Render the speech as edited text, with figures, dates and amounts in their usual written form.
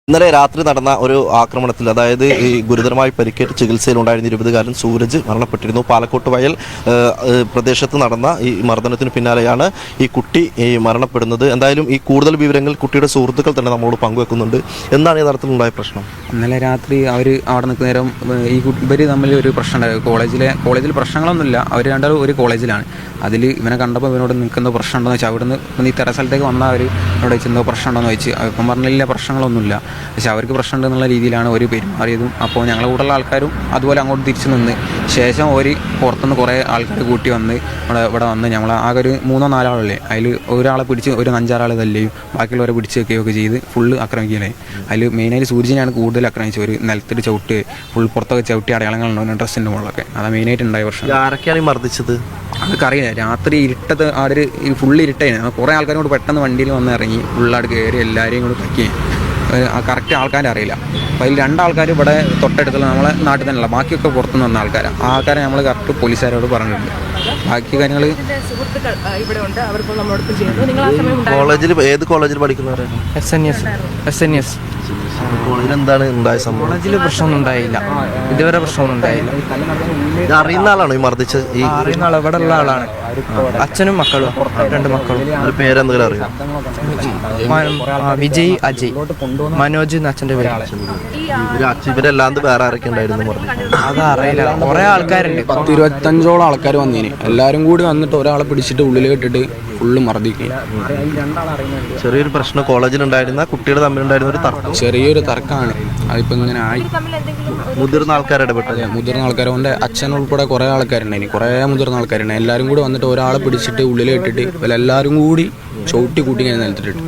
ഇന്നലെ രാത്രി നടന്ന ഒരു ആക്രമണത്തിൽ അതായത് ഈ ഗുരുതരമായി പരിക്കേറ്റ് ചികിത്സയിലുണ്ടായിരുന്ന 20-കാരൻ സൂരജ് മരണപ്പെട്ടിരുന്നു. പാലക്കോട്ട് വയൽ പ്രദേശത്ത് നടന്ന ഈ മർദ്ദനത്തിന് പിന്നാലെയാണ് ഈ കുട്ടി മരണപ്പെടുന്നത്. എന്തായാലും ഈ കൂടുതൽ വിവരങ്ങൾ കുട്ടിയുടെ സുഹൃത്തുക്കൾ തന്നെ നമ്മളോട് പങ്കുവെക്കുന്നുണ്ട്. എന്താണ് യഥാർത്ഥത്തിലുണ്ടായ പ്രശ്നം? ഇന്നലെ രാത്രി അവർ അവിടെ നിൽക്കുന്ന നേരം ഇവർ തമ്മിൽ ഒരു പ്രശ്നം ഉണ്ടായത്. കോളേജിൽ പ്രശ്നങ്ങളൊന്നുമില്ല. അവർ രണ്ടാളും ഒരു കോളേജിലാണ്. അതിൽ ഇവനെ കണ്ടപ്പോൾ ഇവനോട് നിൽക്കുന്ന പ്രശ്നം ഉണ്ടോയെന്ന് വെച്ചാൽ അവിടുന്ന് ഈ തെര സ്ഥലത്തേക്ക് വന്നാൽ അവർ അവിടെ വെച്ചെന്തോ പ്രശ്നം ഉണ്ടോയെന്ന് വെച്ച് അപ്പം പറഞ്ഞില്ല പ്രശ്നങ്ങളൊന്നുമില്ല. പക്ഷെ അവർക്ക് പ്രശ്നം ഉണ്ടെന്നുള്ള രീതിയിലാണ് ഒരു പെരുമാറിയതും. അപ്പോൾ ഞങ്ങളുടെ കൂടെയുള്ള ആൾക്കാരും അതുപോലെ അങ്ങോട്ട് തിരിച്ചു നിന്ന് ശേഷം ഒരു പുറത്തുനിന്ന് കുറേ ആൾക്കാർ കൂട്ടി വന്ന് ഇവിടെ വന്ന് ഞങ്ങൾ ആകെ ഒരു 3-4 ആളല്ലേ, അതിൽ ഒരാളെ പിടിച്ച് ഒരു 5-6 ആൾ തല്ലുകയും ബാക്കിയുള്ളവരെ പിടിച്ച് വെക്കുകയൊക്കെ ചെയ്ത് ഫുള്ള് ആക്രമിക്കുകയല്ലേ. അതിൽ മെയിനായിട്ട് സൂര്യനെയാണ് കൂടുതൽ ആക്രമിച്ചത്. ഒരു നിലത്തിട്ട് ചവിട്ട് ഫുൾ പുറത്തൊക്കെ ചവിട്ടി അടയാളങ്ങളുണ്ടോ ഡ്രസ്സിൻ്റെ മുകളിലൊക്കെ. അതാണ് മെയിനായിട്ട് ഉണ്ടായ പ്രശ്നം. ആരൊക്കെയാണ് ഈ മർദ്ദിച്ചത്? അതൊക്കെ അറിയില്ല. രാത്രി ഇരുട്ടത്ത് അവിടെ ഒരു ഫുള്ള് ഇരുട്ടായിരുന്നു. കുറേ ആൾക്കാരും കൂടെ പെട്ടെന്ന് വണ്ടിയിൽ വന്ന് ഇറങ്ങി ഫുള്ളായിട്ട് കയറി എല്ലാവരെയും കൂടെ തക്കി. കറക്റ്റ് ആൾക്കാരെ അറിയില്ല. അപ്പോൾ അതിൽ 2 ആൾക്കാർ ഇവിടെ തൊട്ടടുത്തുള്ള നമ്മളെ നാട്ടിൽ തന്നെയല്ല, ബാക്കിയൊക്കെ പുറത്തുനിന്ന് വന്ന ആൾക്കാരാണ്. ആ ആൾക്കാരെ നമ്മൾ കറക്റ്റ് പോലീസുകാരോട് പറഞ്ഞിട്ടുണ്ട്. ബാക്കി കാര്യങ്ങൾ കോളേജിൽ ഏത് കോളേജിൽ പഠിക്കുന്നവരാണ്? SNES കോളേജിൽ എന്താണ് ഉണ്ടായ സംഭവം? കോളേജിൽ പ്രശ്നമൊന്നും ഉണ്ടായില്ല, ഇതുവരെ പ്രശ്നമൊന്നും ഉണ്ടായില്ല. അറിയുന്ന ആളാണോ ഈ മർദ്ദിച്ചത്? ഈ അറിയുന്ന ആൾ ഇവിടെ ഉള്ള ആളാണ്. അച്ഛനും മക്കളും 2 മക്കളും. പേരെന്തെങ്കിലും അറിയാം? വിജയ്, അജയ്, മനോജ് എന്ന അച്ഛൻ്റെ പേര്. ഇവരല്ലാണ്ട് വേറെ ആരൊക്കെ ഉണ്ടായിരുന്നു? അതറിയില്ല. കുറേ ആൾക്കാരുണ്ട്. 10-25ഓളം ആൾക്കാർ വന്നേന്. എല്ലാവരും കൂടി വന്നിട്ട് ഒരാളെ പിടിച്ചിട്ട് ഉള്ളിൽ ഇട്ടിട്ട് ഫുള്ള് മർദ്ദിക്കുക. ചെറിയൊരു പ്രശ്നം കോളേജിലുണ്ടായിരുന്ന കുട്ടികൾ തമ്മിലുണ്ടായിരുന്ന ഒരു തർക്കം, ചെറിയൊരു തർക്കമാണ്. അതിപ്പോൾ ഇങ്ങനെ ആയി. മുതിർന്ന ആൾക്കാർ ഇടപെട്ടത്. മുതിർന്ന ആൾക്കാർ അവൻ്റെ അച്ഛനുൾപ്പെടെ കുറേ ആൾക്കാരുണ്ടായിന്. കുറേ മുതിർന്ന ആൾക്കാരുണ്ട്. എല്ലാവരും കൂടി വന്നിട്ട് ഒരാളെ പിടിച്ചിട്ട് ഉള്ളിൽ ഇട്ടിട്ട് എല്ലാവരും കൂടി ചവിട്ടി കൂട്ടി ഇങ്ങനെ നിലത്തിട്ടിട്ട്